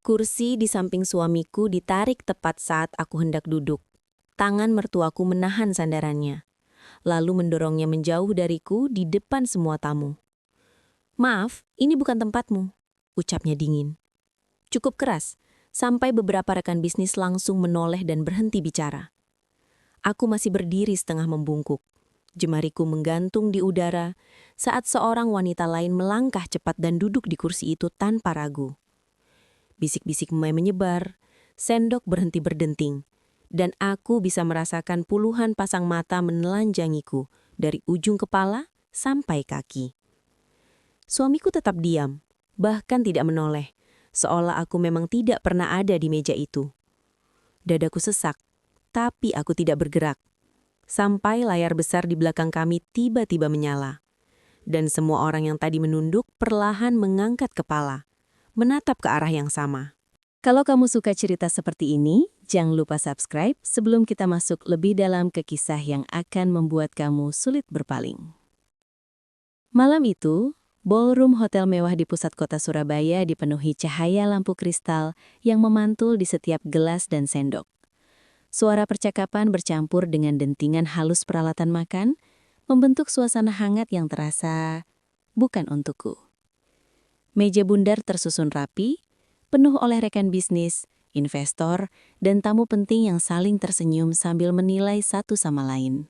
Kursi di samping suamiku ditarik tepat saat aku hendak duduk. Tangan mertuaku menahan sandarannya, lalu mendorongnya menjauh dariku di depan semua tamu. "Maaf, ini bukan tempatmu," ucapnya dingin. Cukup keras, sampai beberapa rekan bisnis langsung menoleh dan berhenti bicara. Aku masih berdiri setengah membungkuk. Jemariku menggantung di udara saat seorang wanita lain melangkah cepat dan duduk di kursi itu tanpa ragu. Bisik-bisik mulai menyebar, sendok berhenti berdenting, dan aku bisa merasakan puluhan pasang mata menelanjangiku dari ujung kepala sampai kaki. Suamiku tetap diam, bahkan tidak menoleh, seolah aku memang tidak pernah ada di meja itu. Dadaku sesak, tapi aku tidak bergerak. Sampai layar besar di belakang kami tiba-tiba menyala. Dan semua orang yang tadi menunduk perlahan mengangkat kepala, menatap ke arah yang sama. Kalau kamu suka cerita seperti ini, jangan lupa subscribe sebelum kita masuk lebih dalam ke kisah yang akan membuat kamu sulit berpaling. Malam itu, ballroom hotel mewah di pusat kota Surabaya dipenuhi cahaya lampu kristal yang memantul di setiap gelas dan sendok. Suara percakapan bercampur dengan dentingan halus peralatan makan, membentuk suasana hangat yang terasa bukan untukku. Meja bundar tersusun rapi, penuh oleh rekan bisnis, investor, dan tamu penting yang saling tersenyum sambil menilai satu sama lain.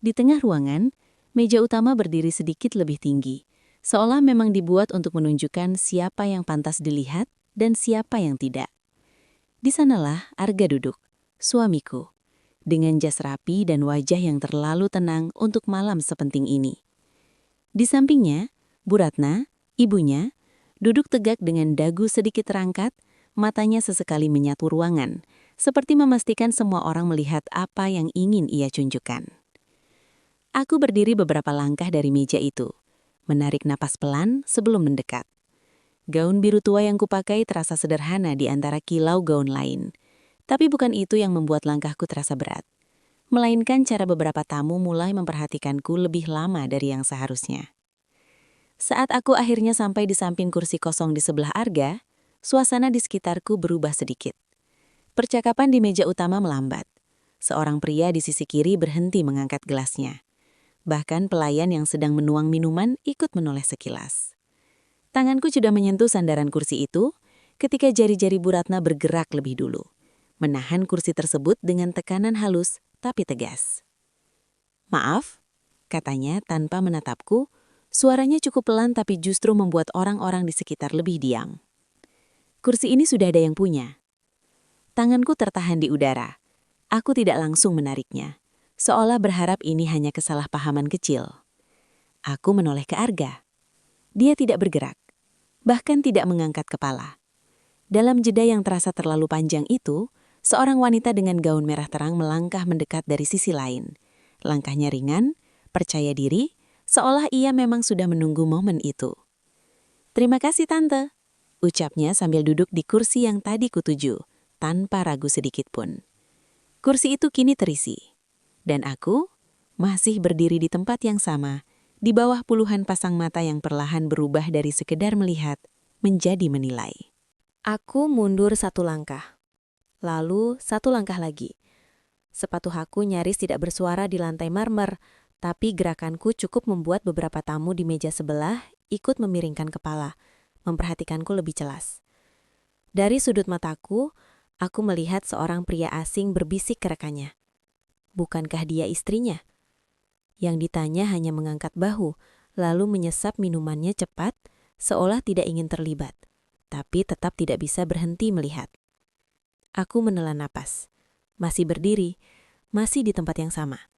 Di tengah ruangan, meja utama berdiri sedikit lebih tinggi, seolah memang dibuat untuk menunjukkan siapa yang pantas dilihat dan siapa yang tidak. Di sanalah Arga duduk, suamiku, dengan jas rapi dan wajah yang terlalu tenang untuk malam sepenting ini. Di sampingnya, Bu Ratna, ibunya, duduk tegak dengan dagu sedikit terangkat, matanya sesekali menyatu ruangan, seperti memastikan semua orang melihat apa yang ingin ia tunjukkan. Aku berdiri beberapa langkah dari meja itu, menarik napas pelan sebelum mendekat. Gaun biru tua yang kupakai terasa sederhana di antara kilau gaun lain, tapi bukan itu yang membuat langkahku terasa berat, melainkan cara beberapa tamu mulai memperhatikanku lebih lama dari yang seharusnya. Saat aku akhirnya sampai di samping kursi kosong di sebelah Arga, suasana di sekitarku berubah sedikit. Percakapan di meja utama melambat. Seorang pria di sisi kiri berhenti mengangkat gelasnya. Bahkan pelayan yang sedang menuang minuman ikut menoleh sekilas. Tanganku sudah menyentuh sandaran kursi itu ketika jari-jari Bu Ratna bergerak lebih dulu, menahan kursi tersebut dengan tekanan halus tapi tegas. "Maaf," katanya tanpa menatapku. Suaranya cukup pelan tapi justru membuat orang-orang di sekitar lebih diam. "Kursi ini sudah ada yang punya." Tanganku tertahan di udara. Aku tidak langsung menariknya, seolah berharap ini hanya kesalahpahaman kecil. Aku menoleh ke Arga. Dia tidak bergerak, bahkan tidak mengangkat kepala. Dalam jeda yang terasa terlalu panjang itu, seorang wanita dengan gaun merah terang melangkah mendekat dari sisi lain. Langkahnya ringan, percaya diri, seolah ia memang sudah menunggu momen itu. "Terima kasih, Tante," ucapnya sambil duduk di kursi yang tadi kutuju, tanpa ragu sedikit pun. Kursi itu kini terisi, dan aku masih berdiri di tempat yang sama, di bawah puluhan pasang mata yang perlahan berubah dari sekedar melihat menjadi menilai. Aku mundur satu langkah, lalu satu langkah lagi. Sepatu aku nyaris tidak bersuara di lantai marmer, tapi gerakanku cukup membuat beberapa tamu di meja sebelah ikut memiringkan kepala, memperhatikanku lebih jelas. Dari sudut mataku, aku melihat seorang pria asing berbisik ke rekannya. Bukankah dia istrinya? Yang ditanya hanya mengangkat bahu, lalu menyesap minumannya cepat, seolah tidak ingin terlibat, tapi tetap tidak bisa berhenti melihat. Aku menelan napas, masih berdiri, masih di tempat yang sama.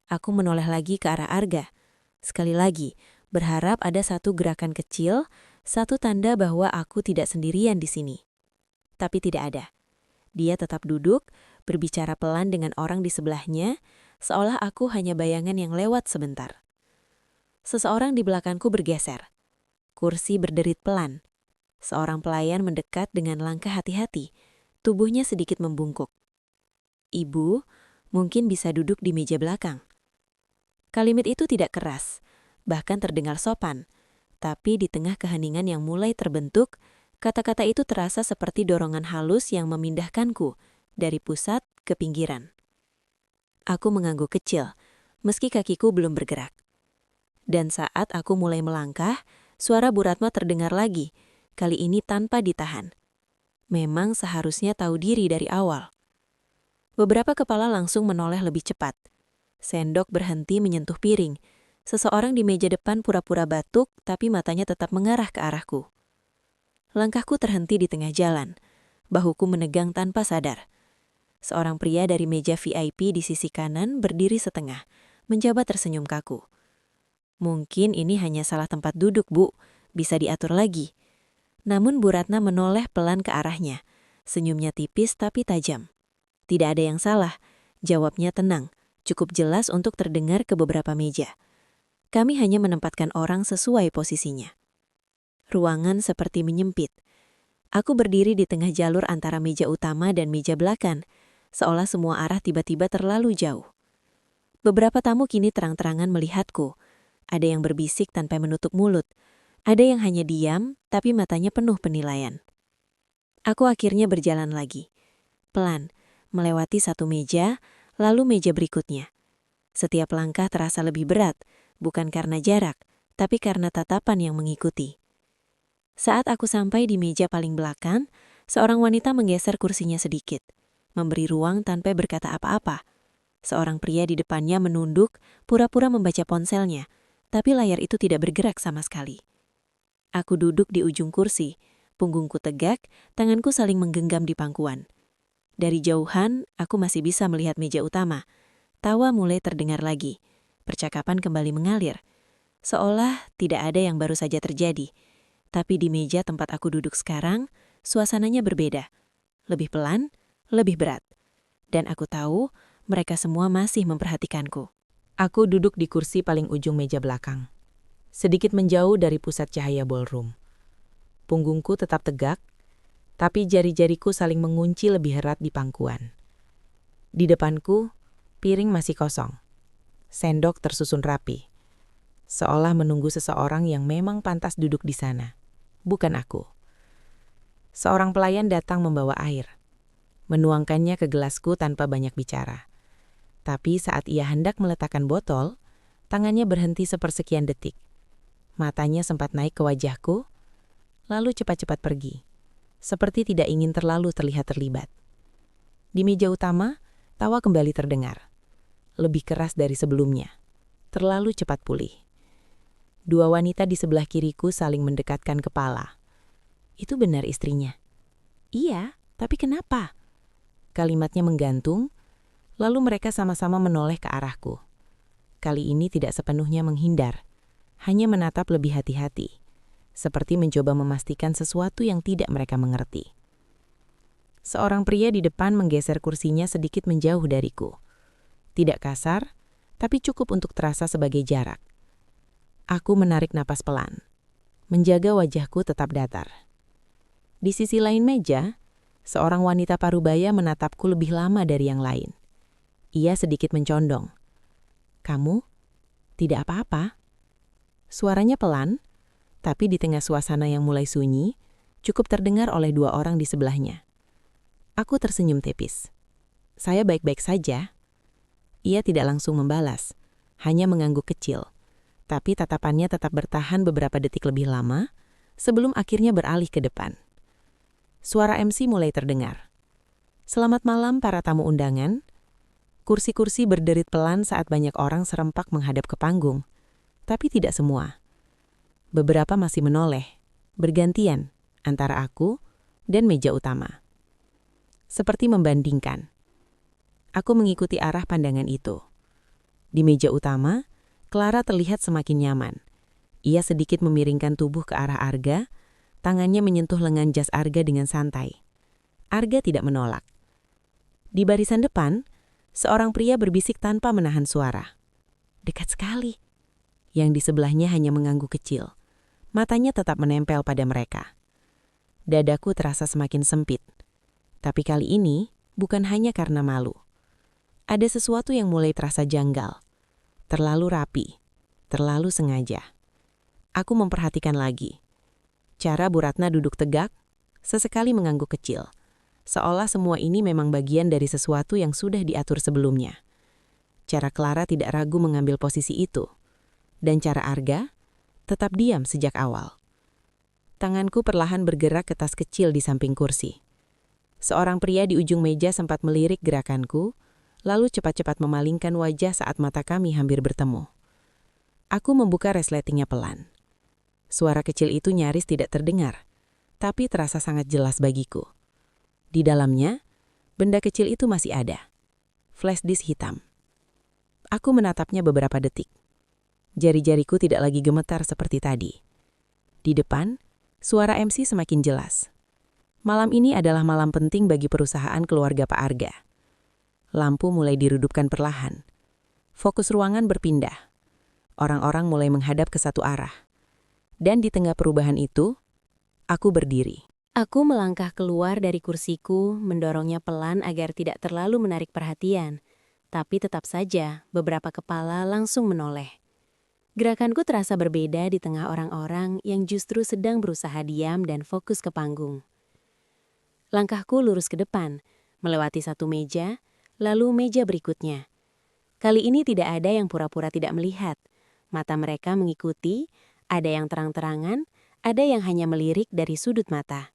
Aku menoleh lagi ke arah Arga. Sekali lagi, berharap ada satu gerakan kecil, satu tanda bahwa aku tidak sendirian di sini. Tapi tidak ada. Dia tetap duduk, berbicara pelan dengan orang di sebelahnya, seolah aku hanya bayangan yang lewat sebentar. Seseorang di belakangku bergeser. Kursi berderit pelan. Seorang pelayan mendekat dengan langkah hati-hati, tubuhnya sedikit membungkuk. "Ibu, mungkin bisa duduk di meja belakang." Kalimat itu tidak keras, bahkan terdengar sopan, tapi di tengah keheningan yang mulai terbentuk, Kata-kata itu terasa seperti dorongan halus yang memindahkanku dari pusat ke pinggiran. Aku mengangguk kecil, meski kakiku belum bergerak. Dan saat aku mulai melangkah, suara Bu Ratma terdengar lagi, kali ini tanpa ditahan. Memang seharusnya tahu diri dari awal. Beberapa kepala langsung menoleh lebih cepat. Sendok berhenti menyentuh piring. Seseorang di meja depan pura-pura batuk, tapi matanya tetap mengarah ke arahku. Langkahku terhenti di tengah jalan. Bahuku menegang tanpa sadar. Seorang pria dari meja VIP di sisi kanan berdiri setengah, mencoba tersenyum kaku. Mungkin ini hanya salah tempat duduk, Bu. Bisa diatur lagi. Namun Bu Ratna menoleh pelan ke arahnya. Senyumnya tipis tapi tajam. Tidak ada yang salah. Jawabnya tenang, cukup jelas untuk terdengar ke beberapa meja. Kami hanya menempatkan orang sesuai posisinya. Ruangan seperti menyempit. Aku berdiri di tengah jalur antara meja utama dan meja belakang, seolah semua arah tiba-tiba terlalu jauh. Beberapa tamu kini terang-terangan melihatku. Ada yang berbisik tanpa menutup mulut. Ada yang hanya diam, tapi matanya penuh penilaian. Aku akhirnya berjalan lagi. Pelan, melewati satu meja, lalu meja berikutnya. Setiap langkah terasa lebih berat, bukan karena jarak, tapi karena tatapan yang mengikuti. Saat aku sampai di meja paling belakang, seorang wanita menggeser kursinya sedikit, memberi ruang tanpa berkata apa-apa. Seorang pria di depannya menunduk, pura-pura membaca ponselnya, tapi layar itu tidak bergerak sama sekali. Aku duduk di ujung kursi, punggungku tegak, tanganku saling menggenggam di pangkuan. Dari jauhan, aku masih bisa melihat meja utama. Tawa mulai terdengar lagi. Percakapan kembali mengalir. Seolah tidak ada yang baru saja terjadi. Tapi di meja tempat aku duduk sekarang, suasananya berbeda. Lebih pelan, lebih berat. Dan aku tahu, mereka semua masih memperhatikanku. Aku duduk di kursi paling ujung meja belakang. Sedikit menjauh dari pusat cahaya ballroom. Punggungku tetap tegak, tapi jari-jariku saling mengunci lebih erat di pangkuan. Di depanku, piring masih kosong. Sendok tersusun rapi. Seolah menunggu seseorang yang memang pantas duduk di sana. Bukan aku. Seorang pelayan datang membawa air. Menuangkannya ke gelasku tanpa banyak bicara. Tapi saat ia hendak meletakkan botol, tangannya berhenti sepersekian detik. Matanya sempat naik ke wajahku, lalu cepat-cepat pergi. Seperti tidak ingin terlalu terlihat terlibat. Di meja utama, tawa kembali terdengar. Lebih keras dari sebelumnya. Terlalu cepat pulih. Dua wanita di sebelah kiriku saling mendekatkan kepala. Itu benar istrinya. Iya, tapi kenapa? Kalimatnya menggantung, lalu mereka sama-sama menoleh ke arahku. Kali ini tidak sepenuhnya menghindar, hanya menatap lebih hati-hati, seperti mencoba memastikan sesuatu yang tidak mereka mengerti. Seorang pria di depan menggeser kursinya sedikit menjauh dariku. Tidak kasar, tapi cukup untuk terasa sebagai jarak. Aku menarik napas pelan, menjaga wajahku tetap datar. Di sisi lain meja, seorang wanita parubaya menatapku lebih lama dari yang lain. Ia sedikit mencondong. "Kamu? Tidak apa-apa?" Suaranya pelan, tapi di tengah suasana yang mulai sunyi, cukup terdengar oleh dua orang di sebelahnya. Aku tersenyum tipis. "Saya baik-baik saja." Ia tidak langsung membalas, hanya mengangguk kecil. Tapi tatapannya tetap bertahan beberapa detik lebih lama, sebelum akhirnya beralih ke depan. Suara MC mulai terdengar. "Selamat malam para tamu undangan." Kursi-kursi berderit pelan saat banyak orang serempak menghadap ke panggung. Tapi tidak semua. Beberapa masih menoleh, bergantian antara aku dan meja utama. Seperti membandingkan. Aku mengikuti arah pandangan itu. Di meja utama, Clara terlihat semakin nyaman. Ia sedikit memiringkan tubuh ke arah Arga, tangannya menyentuh lengan jas Arga dengan santai. Arga tidak menolak. Di barisan depan, seorang pria berbisik tanpa menahan suara. "Dekat sekali." Yang di sebelahnya hanya mengangguk kecil. Matanya tetap menempel pada mereka. Dadaku terasa semakin sempit. Tapi kali ini bukan hanya karena malu. Ada sesuatu yang mulai terasa janggal. Terlalu rapi, terlalu sengaja. Aku memperhatikan lagi. Cara Bu Ratna duduk tegak, Sesekali mengangguk kecil, seolah semua ini memang bagian dari sesuatu yang sudah diatur sebelumnya. Cara Clara tidak ragu mengambil posisi itu, dan cara Arga tetap diam sejak awal. Tanganku perlahan bergerak ke tas kecil di samping kursi. Seorang pria di ujung meja sempat melirik gerakanku, lalu cepat-cepat memalingkan wajah saat mata kami hampir bertemu. Aku membuka resletingnya pelan. Suara kecil itu nyaris tidak terdengar, tapi terasa sangat jelas bagiku. Di dalamnya, benda kecil itu masih ada. Flash disk hitam. Aku menatapnya beberapa detik. Jari-jariku tidak lagi gemetar seperti tadi. Di depan, suara MC semakin jelas. Malam ini adalah malam penting bagi perusahaan keluarga Pak Arga. Lampu mulai diredupkan perlahan. Fokus ruangan berpindah. Orang-orang mulai menghadap ke satu arah. Dan di tengah perubahan itu, aku berdiri. Aku melangkah keluar dari kursiku, mendorongnya pelan agar tidak terlalu menarik perhatian. Tapi tetap saja, beberapa kepala langsung menoleh. Gerakanku terasa berbeda di tengah orang-orang yang justru sedang berusaha diam dan fokus ke panggung. Langkahku lurus ke depan, melewati satu meja, lalu meja berikutnya. Kali ini tidak ada yang pura-pura tidak melihat. Mata mereka mengikuti, ada yang terang-terangan, ada yang hanya melirik dari sudut mata.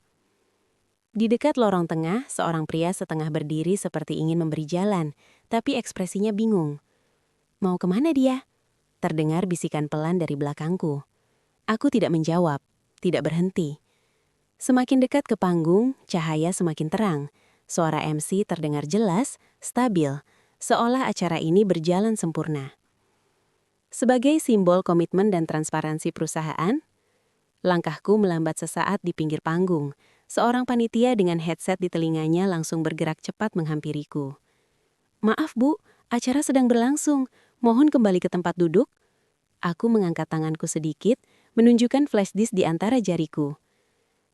Di dekat lorong tengah, seorang pria setengah berdiri seperti ingin memberi jalan, tapi ekspresinya bingung. Mau kemana dia? Terdengar bisikan pelan dari belakangku. Aku tidak menjawab, tidak berhenti. Semakin dekat ke panggung, cahaya semakin terang. Suara MC terdengar jelas, stabil, seolah acara ini berjalan sempurna. Sebagai simbol komitmen dan transparansi perusahaan, langkahku melambat sesaat di pinggir panggung. Seorang panitia dengan headset di telinganya langsung bergerak cepat menghampiriku. "Maaf Bu, acara sedang berlangsung. Mohon kembali ke tempat duduk." Aku mengangkat tanganku sedikit, menunjukkan flash disk di antara jariku.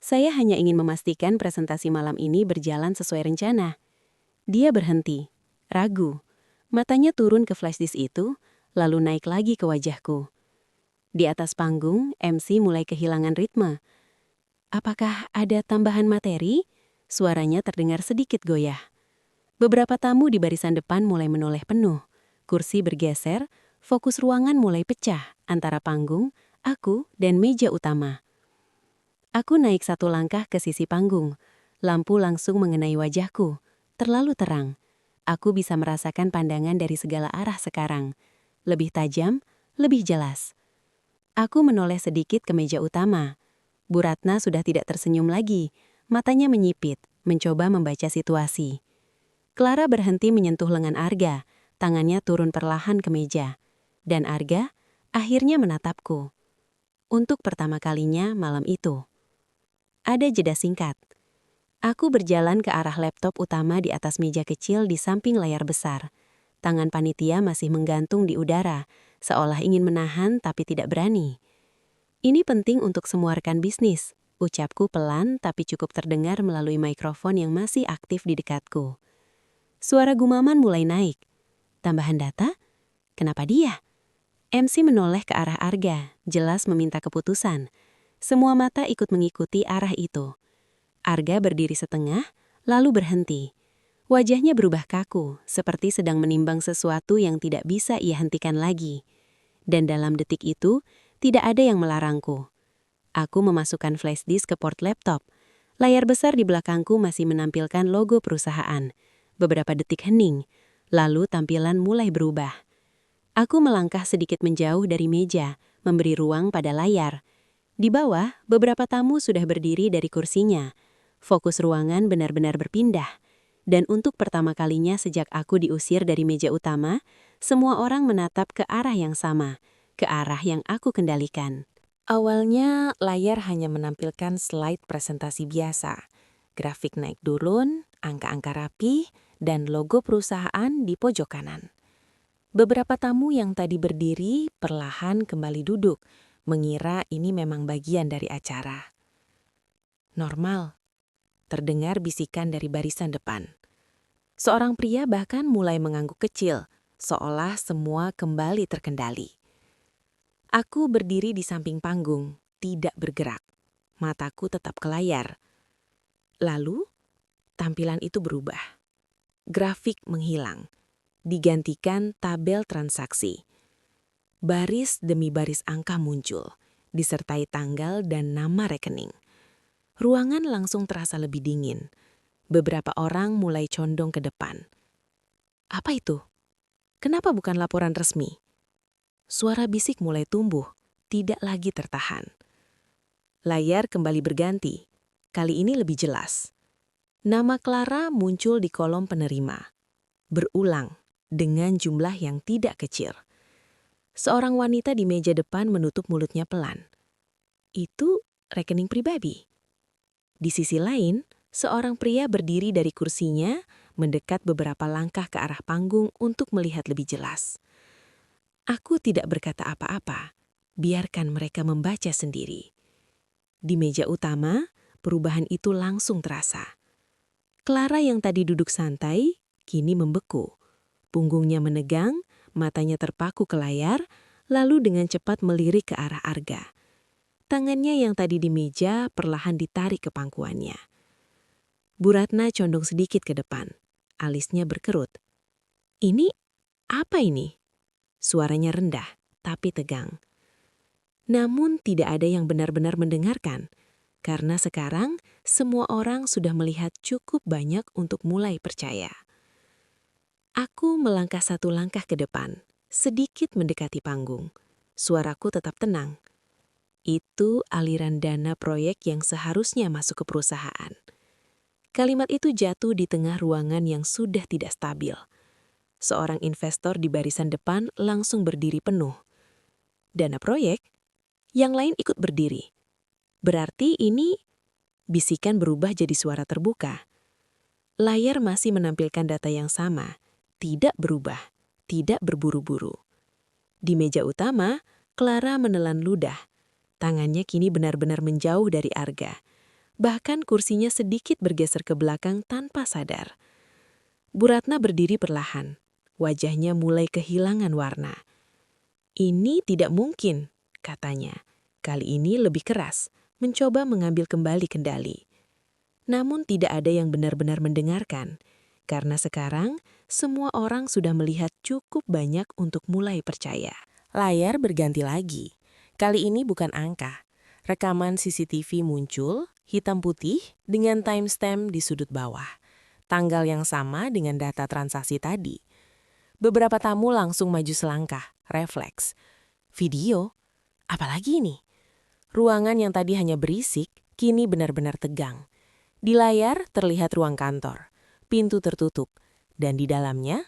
Saya hanya ingin memastikan presentasi malam ini berjalan sesuai rencana. Dia berhenti, ragu. Matanya turun ke flash disk itu, lalu naik lagi ke wajahku. Di atas panggung, MC mulai kehilangan ritme. "Apakah ada tambahan materi?" Suaranya terdengar sedikit goyah. Beberapa tamu di barisan depan mulai menoleh penuh. Kursi bergeser, fokus ruangan mulai pecah antara panggung, aku, dan meja utama. Aku naik satu langkah ke sisi panggung. Lampu langsung mengenai wajahku. Terlalu terang. Aku bisa merasakan pandangan dari segala arah sekarang. Lebih tajam, lebih jelas. Aku menoleh sedikit ke meja utama. Bu Ratna sudah tidak tersenyum lagi. Matanya menyipit, mencoba membaca situasi. Clara berhenti menyentuh lengan Arga. Tangannya turun perlahan ke meja. Dan Arga akhirnya menatapku. Untuk pertama kalinya malam itu. Ada jeda singkat. Aku berjalan ke arah laptop utama di atas meja kecil di samping layar besar. Tangan panitia masih menggantung di udara, seolah ingin menahan tapi tidak berani. "Ini penting untuk semua rekan bisnis," ucapku pelan tapi cukup terdengar melalui mikrofon yang masih aktif di dekatku. Suara gumaman mulai naik. "Tambahan data? Kenapa dia?" MC menoleh ke arah Arga, jelas meminta keputusan. Semua mata ikut mengikuti arah itu. Arga berdiri setengah, lalu berhenti. Wajahnya berubah kaku, seperti sedang menimbang sesuatu yang tidak bisa ia hentikan lagi. Dan dalam detik itu, tidak ada yang melarangku. Aku memasukkan flash disk ke port laptop. Layar besar di belakangku masih menampilkan logo perusahaan. Beberapa detik hening, lalu tampilan mulai berubah. Aku melangkah sedikit menjauh dari meja, memberi ruang pada layar. Di bawah, beberapa tamu sudah berdiri dari kursinya. Fokus ruangan benar-benar berpindah. Dan untuk pertama kalinya sejak aku diusir dari meja utama, semua orang menatap ke arah yang sama, ke arah yang aku kendalikan. Awalnya, layar hanya menampilkan slide presentasi biasa. Grafik naik turun, angka-angka rapi, dan logo perusahaan di pojok kanan. Beberapa tamu yang tadi berdiri perlahan kembali duduk, mengira ini memang bagian dari acara. "Normal," terdengar bisikan dari barisan depan. Seorang pria bahkan mulai mengangguk kecil, seolah semua kembali terkendali. Aku berdiri di samping panggung, tidak bergerak. Mataku tetap ke layar. Lalu, tampilan itu berubah. Grafik menghilang, digantikan tabel transaksi. Baris demi baris angka muncul, disertai tanggal dan nama rekening. Ruangan langsung terasa lebih dingin. Beberapa orang mulai condong ke depan. Apa itu? Kenapa bukan laporan resmi? Suara bisik mulai tumbuh, tidak lagi tertahan. Layar kembali berganti, kali ini lebih jelas. Nama Clara muncul di kolom penerima. Berulang, dengan jumlah yang tidak kecil. Seorang wanita di meja depan menutup mulutnya pelan. Itu rekening pribadi. Di sisi lain, seorang pria berdiri dari kursinya, mendekat beberapa langkah ke arah panggung untuk melihat lebih jelas. Aku tidak berkata apa-apa, biarkan mereka membaca sendiri. Di meja utama, perubahan itu langsung terasa. Clara yang tadi duduk santai, kini membeku. Punggungnya menegang, matanya terpaku ke layar, lalu dengan cepat melirik ke arah Arga. Tangannya yang tadi di meja perlahan ditarik ke pangkuannya. Bu Ratna condong sedikit ke depan. Alisnya berkerut. Ini apa ini? Suaranya rendah, tapi tegang. Namun tidak ada yang benar-benar mendengarkan, karena sekarang semua orang sudah melihat cukup banyak untuk mulai percaya. Aku melangkah satu langkah ke depan, sedikit mendekati panggung. Suaraku tetap tenang. Itu aliran dana proyek yang seharusnya masuk ke perusahaan. Kalimat itu jatuh di tengah ruangan yang sudah tidak stabil. Seorang investor di barisan depan langsung berdiri penuh. Dana proyek? Yang lain ikut berdiri. Berarti ini bisikan berubah jadi suara terbuka. Layar masih menampilkan data yang sama, tidak berubah, tidak berburu-buru. Di meja utama, Clara menelan ludah. Tangannya kini benar-benar menjauh dari Arga. Bahkan kursinya sedikit bergeser ke belakang tanpa sadar. Bu Ratna berdiri perlahan. Wajahnya mulai kehilangan warna. Ini tidak mungkin, katanya. Kali ini lebih keras, mencoba mengambil kembali kendali. Namun tidak ada yang benar-benar mendengarkan, karena sekarang semua orang sudah melihat cukup banyak untuk mulai percaya. Layar berganti lagi. Kali ini bukan angka. Rekaman CCTV muncul, hitam putih, dengan timestamp di sudut bawah. Tanggal yang sama dengan data transaksi tadi. Beberapa tamu langsung maju selangkah, refleks. Video? Apalagi ini? Ruangan yang tadi hanya berisik, kini benar-benar tegang. Di layar terlihat ruang kantor, pintu tertutup, dan di dalamnya,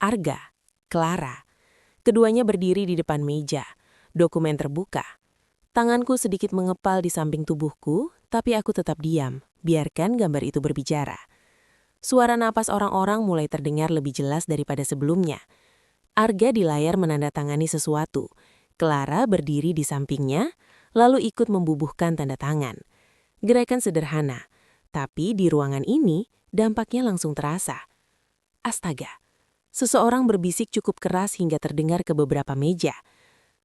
Arga, Clara. Keduanya berdiri di depan meja, dokumen terbuka. Tanganku sedikit mengepal di samping tubuhku, tapi aku tetap diam, biarkan gambar itu berbicara. Suara napas orang-orang mulai terdengar lebih jelas daripada sebelumnya. Arga di layar menandatangani sesuatu. Clara berdiri di sampingnya, lalu ikut membubuhkan tanda tangan. Gerakan sederhana, tapi di ruangan ini dampaknya langsung terasa. Astaga, seseorang berbisik cukup keras hingga terdengar ke beberapa meja.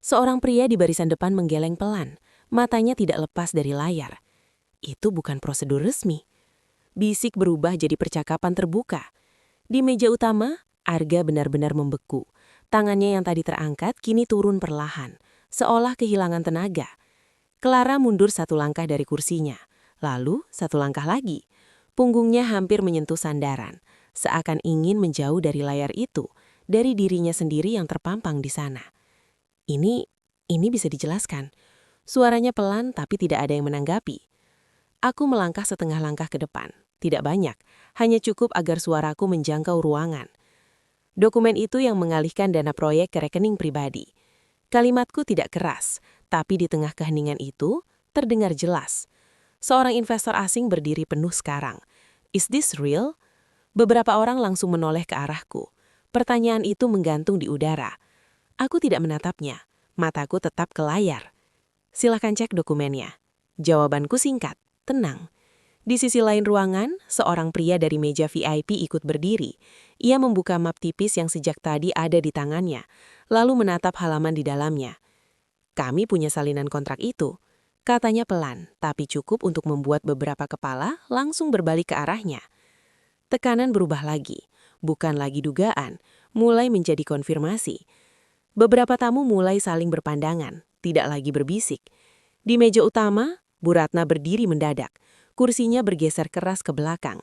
Seorang pria di barisan depan menggeleng pelan, matanya tidak lepas dari layar. Itu bukan prosedur resmi. Bisik berubah jadi percakapan terbuka. Di meja utama, Arga benar-benar membeku. Tangannya yang tadi terangkat kini turun perlahan, seolah kehilangan tenaga. Clara mundur satu langkah dari kursinya, lalu satu langkah lagi. Punggungnya hampir menyentuh sandaran, seakan ingin menjauh dari layar itu, dari dirinya sendiri yang terpampang di sana. Ini bisa dijelaskan. Suaranya pelan tapi tidak ada yang menanggapi. Aku melangkah setengah langkah ke depan. Tidak banyak, hanya cukup agar suaraku menjangkau ruangan. Dokumen itu yang mengalihkan dana proyek ke rekening pribadi. Kalimatku tidak keras, tapi di tengah keheningan itu, terdengar jelas. Seorang investor asing berdiri penuh sekarang. Is this real? Beberapa orang langsung menoleh ke arahku. Pertanyaan itu menggantung di udara. Aku tidak menatapnya, mataku tetap ke layar. Silakan cek dokumennya. Jawabanku singkat, tenang. Di sisi lain ruangan, seorang pria dari meja VIP ikut berdiri. Ia membuka map tipis yang sejak tadi ada di tangannya, lalu menatap halaman di dalamnya. Kami punya salinan kontrak itu. Katanya pelan, tapi cukup untuk membuat beberapa kepala langsung berbalik ke arahnya. Tekanan berubah lagi, bukan lagi dugaan, mulai menjadi konfirmasi. Beberapa tamu mulai saling berpandangan, tidak lagi berbisik. Di meja utama, Bu Ratna berdiri mendadak. Kursinya bergeser keras ke belakang.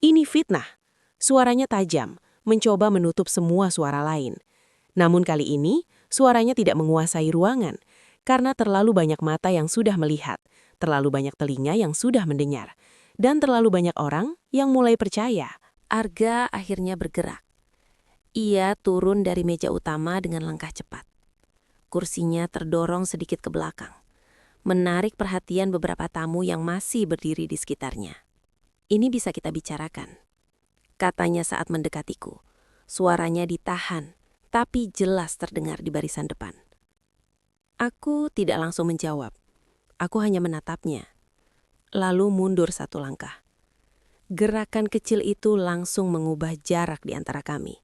Ini fitnah. Suaranya tajam, mencoba menutup semua suara lain. Namun kali ini, suaranya tidak menguasai ruangan, karena terlalu banyak mata yang sudah melihat, terlalu banyak telinga yang sudah mendengar, dan terlalu banyak orang yang mulai percaya. Arga akhirnya bergerak. Ia turun dari meja utama dengan langkah cepat. Kursinya terdorong sedikit ke belakang, menarik perhatian beberapa tamu yang masih berdiri di sekitarnya. "Ini bisa kita bicarakan," katanya saat mendekatiku. Suaranya ditahan, tapi jelas terdengar di barisan depan. Aku tidak langsung menjawab. Aku hanya menatapnya, lalu mundur satu langkah. Gerakan kecil itu langsung mengubah jarak di antara kami.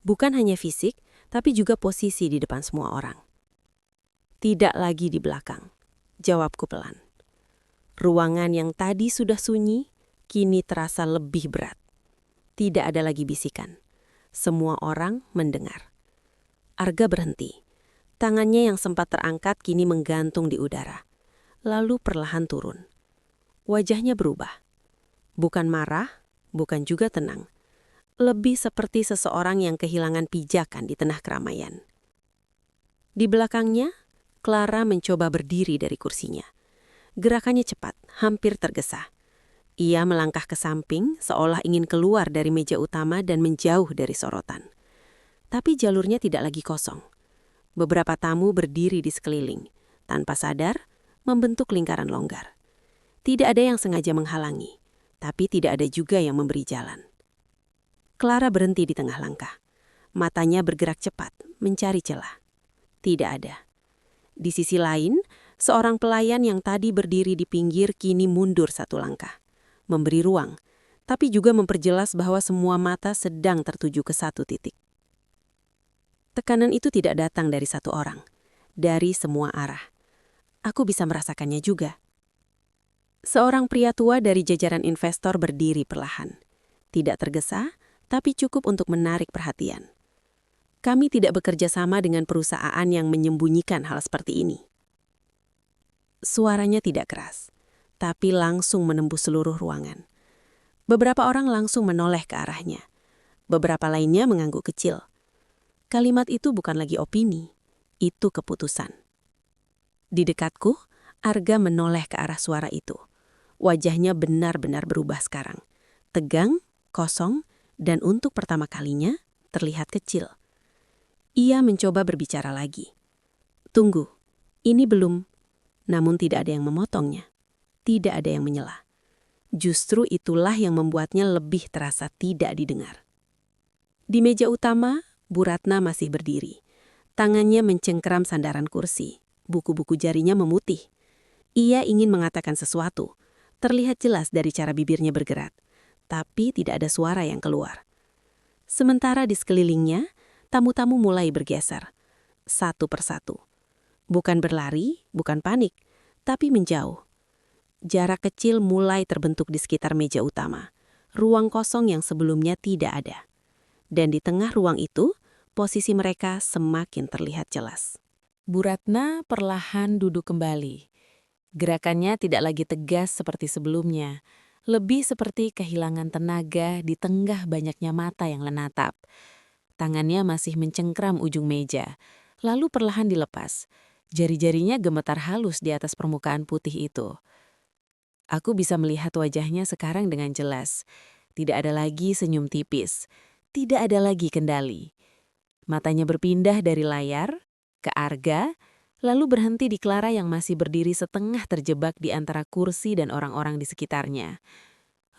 Bukan hanya fisik, tapi juga posisi di depan semua orang. "Tidak lagi di belakang," jawabku pelan. Ruangan yang tadi sudah sunyi, kini terasa lebih berat. Tidak ada lagi bisikan. Semua orang mendengar. Arga berhenti. Tangannya yang sempat terangkat kini menggantung di udara. Lalu perlahan turun. Wajahnya berubah. Bukan marah, bukan juga tenang. Lebih seperti seseorang yang kehilangan pijakan di tengah keramaian. Di belakangnya, Clara mencoba berdiri dari kursinya. Gerakannya cepat, hampir tergesa. Ia melangkah ke samping seolah ingin keluar dari meja utama dan menjauh dari sorotan. Tapi jalurnya tidak lagi kosong. Beberapa tamu berdiri di sekeliling, tanpa sadar, membentuk lingkaran longgar. Tidak ada yang sengaja menghalangi, tapi tidak ada juga yang memberi jalan. Clara berhenti di tengah langkah. Matanya bergerak cepat, mencari celah. Tidak ada. Di sisi lain, seorang pelayan yang tadi berdiri di pinggir kini mundur satu langkah. Memberi ruang, tapi juga memperjelas bahwa semua mata sedang tertuju ke satu titik. Tekanan itu tidak datang dari satu orang, dari semua arah. Aku bisa merasakannya juga. Seorang pria tua dari jajaran investor berdiri perlahan. Tidak tergesa, tapi cukup untuk menarik perhatian. Kami tidak bekerja sama dengan perusahaan yang menyembunyikan hal seperti ini. Suaranya tidak keras, tapi langsung menembus seluruh ruangan. Beberapa orang langsung menoleh ke arahnya. Beberapa lainnya mengangguk kecil. Kalimat itu bukan lagi opini, itu keputusan. Di dekatku, Arga menoleh ke arah suara itu. Wajahnya benar-benar berubah sekarang. Tegang, kosong, dan untuk pertama kalinya terlihat kecil. Ia mencoba berbicara lagi. "Tunggu, ini belum..." Namun tidak ada yang memotongnya. Tidak ada yang menyela. Justru itulah yang membuatnya lebih terasa tidak didengar. Di meja utama, Bu Ratna masih berdiri. Tangannya mencengkeram sandaran kursi. Buku-buku jarinya memutih. Ia ingin mengatakan sesuatu. Terlihat jelas dari cara bibirnya bergerak. Tapi tidak ada suara yang keluar. Sementara di sekelilingnya, tamu-tamu mulai bergeser. Satu persatu. Bukan berlari, bukan panik, tapi menjauh. Jarak kecil mulai terbentuk di sekitar meja utama. Ruang kosong yang sebelumnya tidak ada. Dan di tengah ruang itu, posisi mereka semakin terlihat jelas. Bu Ratna perlahan duduk kembali. Gerakannya tidak lagi tegas seperti sebelumnya. Lebih seperti kehilangan tenaga di tengah banyaknya mata yang menatap. Tangannya masih mencengkram ujung meja, lalu perlahan dilepas. Jari-jarinya gemetar halus di atas permukaan putih itu. Aku bisa melihat wajahnya sekarang dengan jelas. Tidak ada lagi senyum tipis. Tidak ada lagi kendali. Matanya berpindah dari layar ke Arga, lalu berhenti di Clara yang masih berdiri setengah terjebak di antara kursi dan orang-orang di sekitarnya.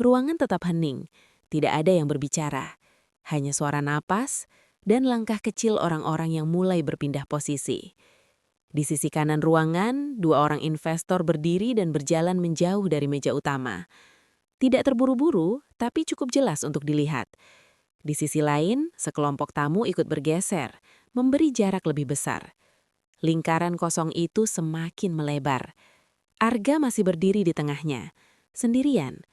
Ruangan tetap hening, tidak ada yang berbicara. Hanya suara napas dan langkah kecil orang-orang yang mulai berpindah posisi. Di sisi kanan ruangan, dua orang investor berdiri dan berjalan menjauh dari meja utama. Tidak terburu-buru, tapi cukup jelas untuk dilihat. Di sisi lain, sekelompok tamu ikut bergeser, memberi jarak lebih besar. Lingkaran kosong itu semakin melebar. Arga masih berdiri di tengahnya, sendirian.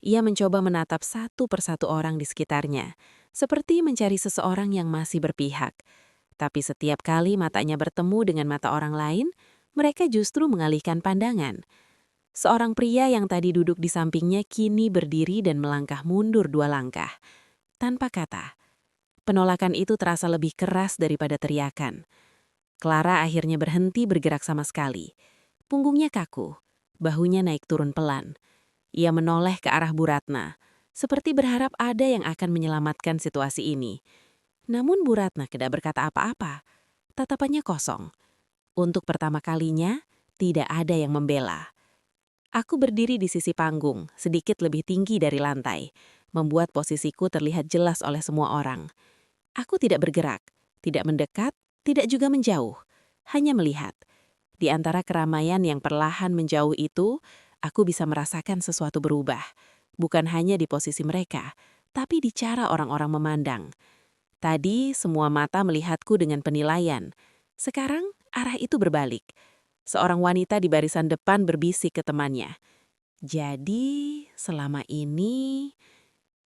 Ia mencoba menatap satu persatu orang di sekitarnya, seperti mencari seseorang yang masih berpihak. Tapi setiap kali matanya bertemu dengan mata orang lain, mereka justru mengalihkan pandangan. Seorang pria yang tadi duduk di sampingnya kini berdiri dan melangkah mundur 2 langkah. Tanpa kata, penolakan itu terasa lebih keras daripada teriakan. Clara akhirnya berhenti bergerak sama sekali. Punggungnya kaku, bahunya naik turun pelan. Ia menoleh ke arah Bu Ratna, seperti berharap ada yang akan menyelamatkan situasi ini. Namun Bu Ratna tidak berkata apa-apa. Tatapannya kosong. Untuk pertama kalinya, tidak ada yang membela. Aku berdiri di sisi panggung, sedikit lebih tinggi dari lantai, membuat posisiku terlihat jelas oleh semua orang. Aku tidak bergerak, tidak mendekat, tidak juga menjauh, hanya melihat. Di antara keramaian yang perlahan menjauh itu, aku bisa merasakan sesuatu berubah. Bukan hanya di posisi mereka, tapi di cara orang-orang memandang. Tadi semua mata melihatku dengan penilaian. Sekarang arah itu berbalik. Seorang wanita di barisan depan berbisik ke temannya. Jadi, selama ini...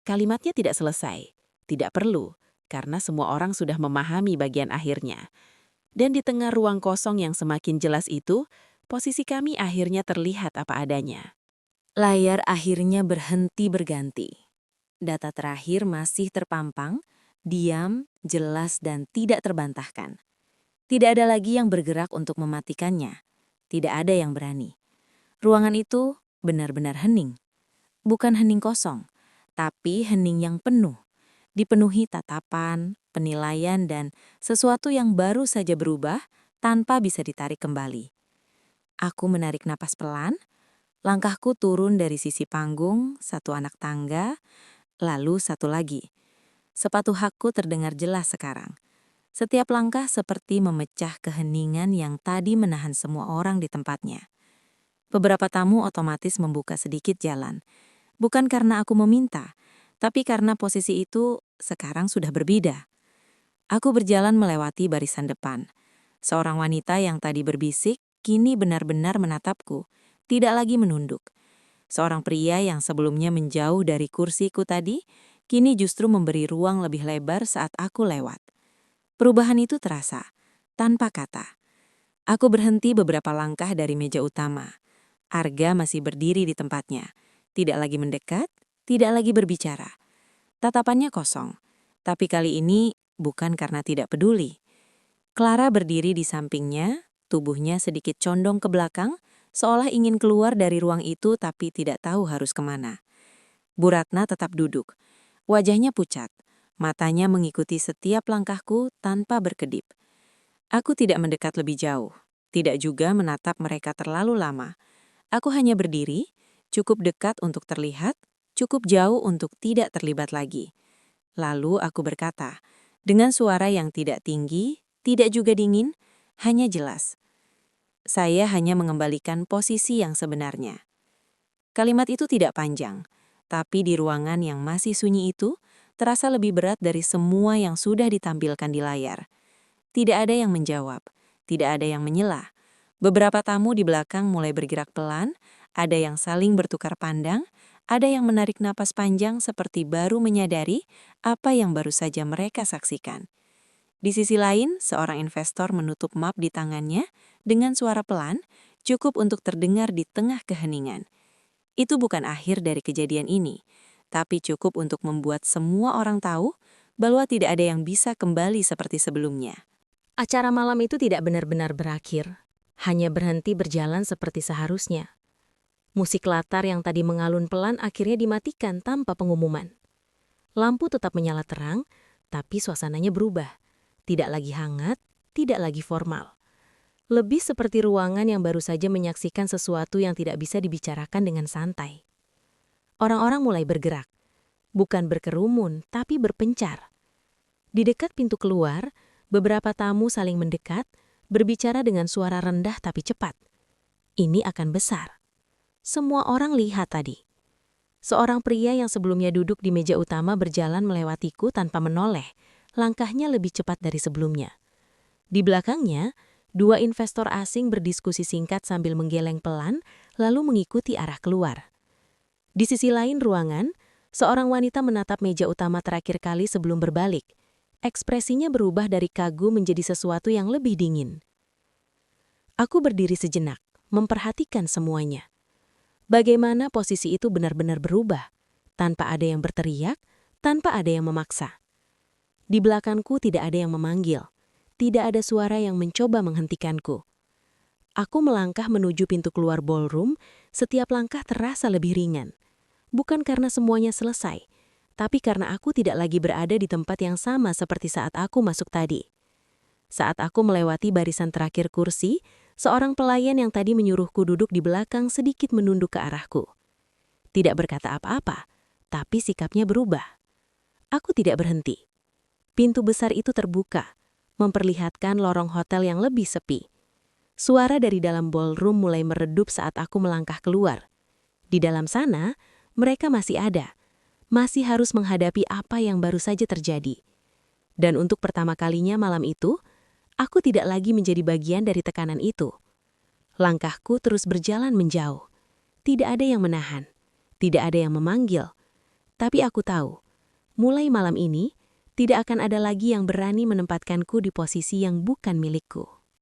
Kalimatnya tidak selesai. Tidak perlu, karena semua orang sudah memahami bagian akhirnya. Dan di tengah ruang kosong yang semakin jelas itu, posisi kami akhirnya terlihat apa adanya. Layar akhirnya berhenti berganti. Data terakhir masih terpampang, diam, jelas, dan tidak terbantahkan. Tidak ada lagi yang bergerak untuk mematikannya. Tidak ada yang berani. Ruangan itu benar-benar hening. Bukan hening kosong, tapi hening yang penuh. Dipenuhi tatapan, penilaian, dan sesuatu yang baru saja berubah tanpa bisa ditarik kembali. Aku menarik napas pelan, langkahku turun dari sisi panggung, satu anak tangga, lalu satu lagi. Sepatu hakku terdengar jelas sekarang. Setiap langkah seperti memecah keheningan yang tadi menahan semua orang di tempatnya. Beberapa tamu otomatis membuka sedikit jalan. Bukan karena aku meminta, tapi karena posisi itu sekarang sudah berbeda. Aku berjalan melewati barisan depan. Seorang wanita yang tadi berbisik, kini benar-benar menatapku, tidak lagi menunduk. Seorang pria yang sebelumnya menjauh dari kursiku tadi, kini justru memberi ruang lebih lebar saat aku lewat. Perubahan itu terasa, tanpa kata. Aku berhenti beberapa langkah dari meja utama. Arga masih berdiri di tempatnya. Tidak lagi mendekat, tidak lagi berbicara. Tatapannya kosong, tapi kali ini bukan karena tidak peduli. Clara berdiri di sampingnya, tubuhnya sedikit condong ke belakang, seolah ingin keluar dari ruang itu tapi tidak tahu harus kemana. Bu Ratna tetap duduk. Wajahnya pucat, matanya mengikuti setiap langkahku tanpa berkedip. Aku tidak mendekat lebih jauh, tidak juga menatap mereka terlalu lama. Aku hanya berdiri, cukup dekat untuk terlihat, cukup jauh untuk tidak terlibat lagi. Lalu aku berkata, dengan suara yang tidak tinggi, tidak juga dingin, hanya jelas. Saya hanya mengembalikan posisi yang sebenarnya. Kalimat itu tidak panjang, tapi di ruangan yang masih sunyi itu, terasa lebih berat dari semua yang sudah ditampilkan di layar. Tidak ada yang menjawab, tidak ada yang menyela. Beberapa tamu di belakang mulai bergerak pelan, ada yang saling bertukar pandang, ada yang menarik napas panjang seperti baru menyadari apa yang baru saja mereka saksikan. Di sisi lain, seorang investor menutup map di tangannya dengan suara pelan, cukup untuk terdengar di tengah keheningan. Itu bukan akhir dari kejadian ini, tapi cukup untuk membuat semua orang tahu bahwa tidak ada yang bisa kembali seperti sebelumnya. Acara malam itu tidak benar-benar berakhir, hanya berhenti berjalan seperti seharusnya. Musik latar yang tadi mengalun pelan akhirnya dimatikan tanpa pengumuman. Lampu tetap menyala terang, tapi suasananya berubah. Tidak lagi hangat, tidak lagi formal. Lebih seperti ruangan yang baru saja menyaksikan sesuatu yang tidak bisa dibicarakan dengan santai. Orang-orang mulai bergerak, bukan berkerumun, tapi berpencar. Di dekat pintu keluar, beberapa tamu saling mendekat, berbicara dengan suara rendah tapi cepat. Ini akan besar. Semua orang lihat tadi. Seorang pria yang sebelumnya duduk di meja utama berjalan melewatiku tanpa menoleh. Langkahnya lebih cepat dari sebelumnya. Di belakangnya, Dua investor asing berdiskusi singkat sambil menggeleng pelan, lalu mengikuti arah keluar. Di sisi lain ruangan, seorang wanita menatap meja utama terakhir kali sebelum berbalik. Ekspresinya berubah dari kagum menjadi sesuatu yang lebih dingin. Aku berdiri sejenak, memperhatikan semuanya. Bagaimana posisi itu benar-benar berubah, tanpa ada yang berteriak, tanpa ada yang memaksa. Di belakangku tidak ada yang memanggil, tidak ada suara yang mencoba menghentikanku. Aku melangkah menuju pintu keluar ballroom, setiap langkah terasa lebih ringan. Bukan karena semuanya selesai, tapi karena aku tidak lagi berada di tempat yang sama seperti saat aku masuk tadi. Saat aku melewati barisan terakhir kursi, seorang pelayan yang tadi menyuruhku duduk di belakang sedikit menunduk ke arahku. Tidak berkata apa-apa, tapi sikapnya berubah. Aku tidak berhenti. Pintu besar itu terbuka, memperlihatkan lorong hotel yang lebih sepi. Suara dari dalam ballroom mulai meredup saat aku melangkah keluar. Di dalam sana, mereka masih ada, masih harus menghadapi apa yang baru saja terjadi. Dan untuk pertama kalinya malam itu, aku tidak lagi menjadi bagian dari tekanan itu. Langkahku terus berjalan menjauh. Tidak ada yang menahan, tidak ada yang memanggil. Tapi aku tahu, mulai malam ini, tidak akan ada lagi yang berani menempatkanku di posisi yang bukan milikku.